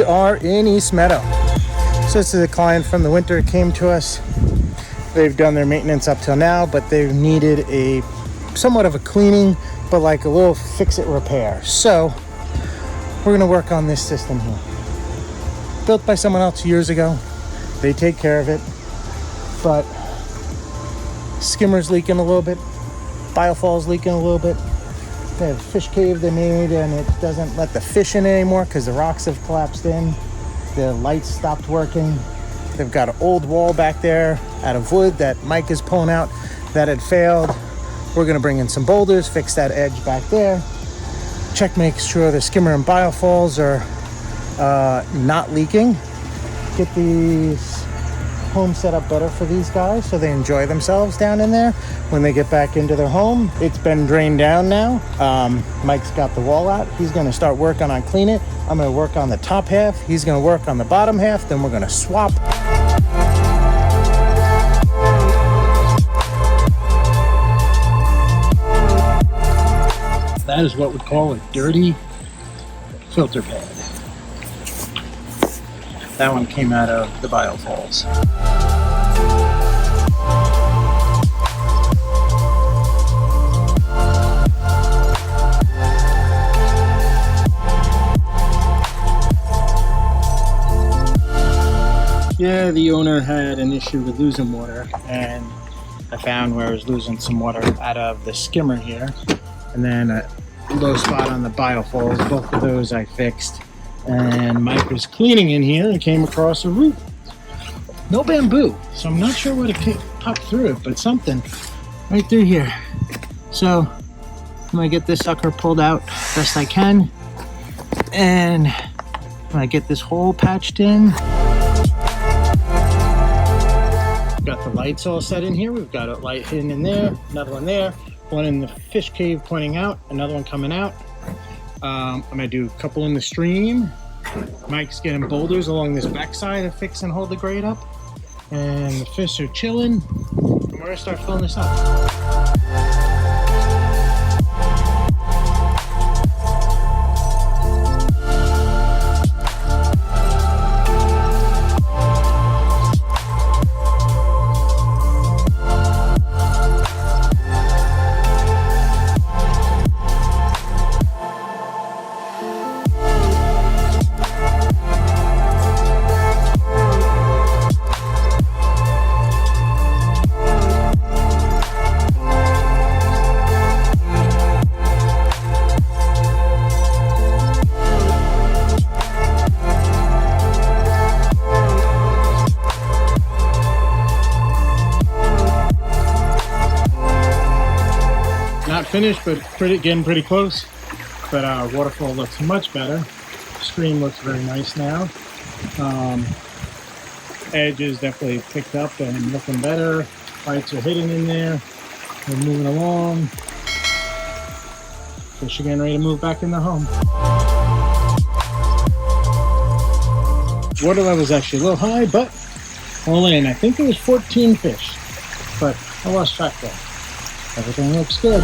are in East Meadow. So this is a client from the winter, came to us. They've done their maintenance up till now, but they've needed a somewhat of a cleaning, but like a little fix-it repair. So we're gonna work on this system here. Built by someone else years ago. They take care of it, but Skimmer's leaking a little bit, BioFalls leaking a little bit. They have a fish cave they made, and it doesn't let the fish in anymore because the rocks have collapsed in. The lights stopped working. They've got an old wall back there out of wood that Mike is pulling out that had failed. We're gonna bring in some boulders, fix that edge back there. Check, make sure the Skimmer and BioFalls are not leaking. Get these home set up better for these guys so they enjoy themselves down in there when they get back into their home. It's been drained down now. Mike's got the wall out. He's gonna start working on clean it. I'm gonna work on the top half. He's gonna work on the bottom half. Then we're gonna swap. That is what we call a dirty filter pad. That one came out of the BioFalls. Yeah, the owner had an issue with losing water, and I found where I was losing some water out of the Skimmer here, and then a low spot on the BioFalls. Both of those I fixed. And Mike was cleaning in here and came across a root. No bamboo, so I'm not sure what it popped through it, but something right through here. So I'm gonna get this sucker pulled out best I can, and I'm gonna get this hole patched in. Got the lights all set in here. We've got a light hidden in there, another one there, one in the fish cave pointing out, another one coming out. I'm gonna do a couple in the stream. Mike's getting boulders along this backside to fix and hold the grade up. And the fish are chilling. And we're gonna start filling this up. Not finished, but getting pretty close. But waterfall looks much better. Stream looks very nice now. Edge is definitely picked up and looking better. Lights are hidden in there. We're moving along. Fish are getting ready to move back in the home. Water level is actually a little high, but all in. I think it was 14 fish, but I lost track there. Everything looks good.